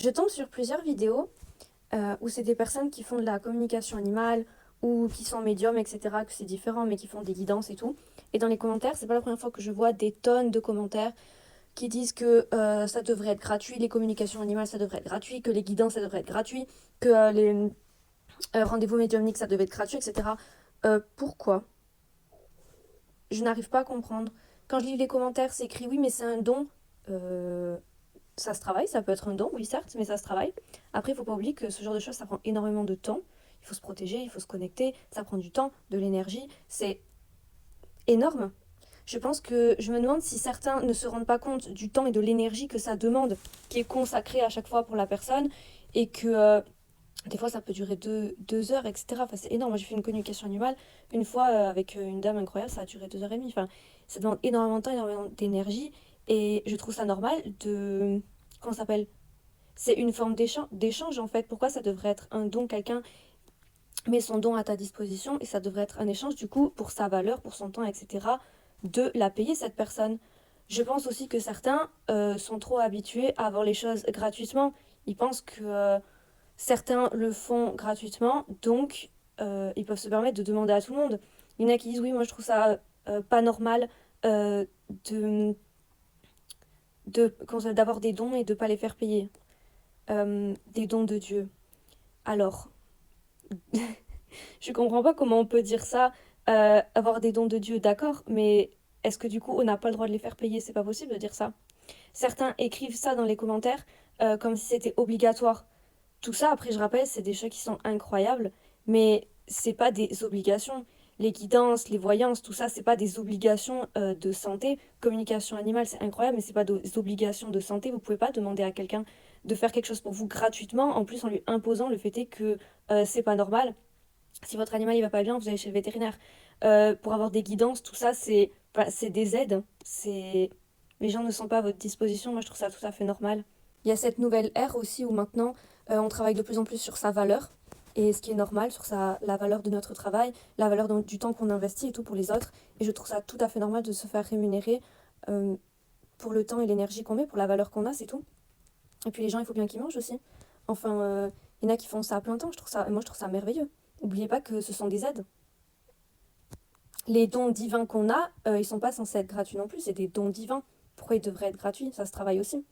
Je tombe sur plusieurs vidéos où c'est des personnes qui font de la communication animale ou qui sont médiums, etc., que c'est différent, mais qui font des guidances et tout. Et dans les commentaires, c'est pas la première fois que je vois des tonnes de commentaires qui disent que ça devrait être gratuit, les communications animales, ça devrait être gratuit, que les guidances, ça devrait être gratuit, que les rendez-vous médiumniques, ça devait être gratuit, etc. Pourquoi? Je n'arrive pas à comprendre. Quand je lis les commentaires, c'est écrit oui, mais c'est un don. Euh, Ça se travaille, ça peut être un don, oui certes, mais ça se travaille. Après, il faut pas oublier que ce genre de choses, ça prend énormément de temps. Il faut se protéger, il faut se connecter, ça prend du temps, de l'énergie, c'est énorme. Je pense que je me demande si certains ne se rendent pas compte du temps et de l'énergie que ça demande, qui est consacré à chaque fois pour la personne, et que des fois ça peut durer 2 heures, etc. Enfin, c'est énorme. Moi j'ai fait une communication animale une fois avec une dame incroyable, ça a duré 2 heures et demie. Enfin, ça demande énormément de temps, énormément d'énergie, et je trouve ça normal de... Comment ça s'appelle? C'est une forme d'échange en fait. Pourquoi ça devrait être un don? Quelqu'un met son don à ta disposition et ça devrait être un échange du coup pour sa valeur, pour son temps, etc. de la payer cette personne. Je pense aussi que certains sont trop habitués à avoir les choses gratuitement. Ils pensent que certains le font gratuitement, donc ils peuvent se permettre de demander à tout le monde. Il y en a qui disent oui, moi je trouve ça pas normal euh, de, d'avoir des dons et de pas les faire payer. Des dons de Dieu. Alors, je comprends pas comment on peut dire ça, avoir des dons de Dieu, d'accord, mais est-ce que du coup on n'a pas le droit de les faire payer? C'est pas possible de dire ça. Certains écrivent ça dans les commentaires comme si c'était obligatoire. Tout ça, après, je rappelle, c'est des choses qui sont incroyables, mais c'est pas des obligations. Les guidances, les voyances, tout ça, c'est pas des obligations de santé. Communication animale, c'est incroyable, mais c'est pas des obligations de santé. Vous pouvez pas demander à quelqu'un de faire quelque chose pour vous gratuitement, en plus en lui imposant le fait est que c'est pas normal. Si votre animal il va pas bien, vous allez chez le vétérinaire. Pour avoir des guidances, tout ça, c'est des aides. C'est... Les gens ne sont pas à votre disposition. Moi, je trouve ça tout à fait normal. Il y a cette nouvelle ère aussi où maintenant on travaille de plus en plus sur sa valeur. Et ce qui est normal, sur la valeur de notre travail, la valeur du temps qu'on investit et tout pour les autres. Et je trouve ça tout à fait normal de se faire rémunérer euh, pour le temps et l'énergie qu'on met, pour la valeur qu'on a, c'est tout. Et puis les gens, il faut bien qu'ils mangent aussi. Enfin, il y en a qui font ça à plein temps. Moi, je trouve ça merveilleux. N'oubliez pas que ce sont des aides. Les dons divins qu'on a, ils sont pas censés être gratuits non plus, c'est des dons divins. Pourquoi ils devraient être gratuits? Ça se travaille aussi.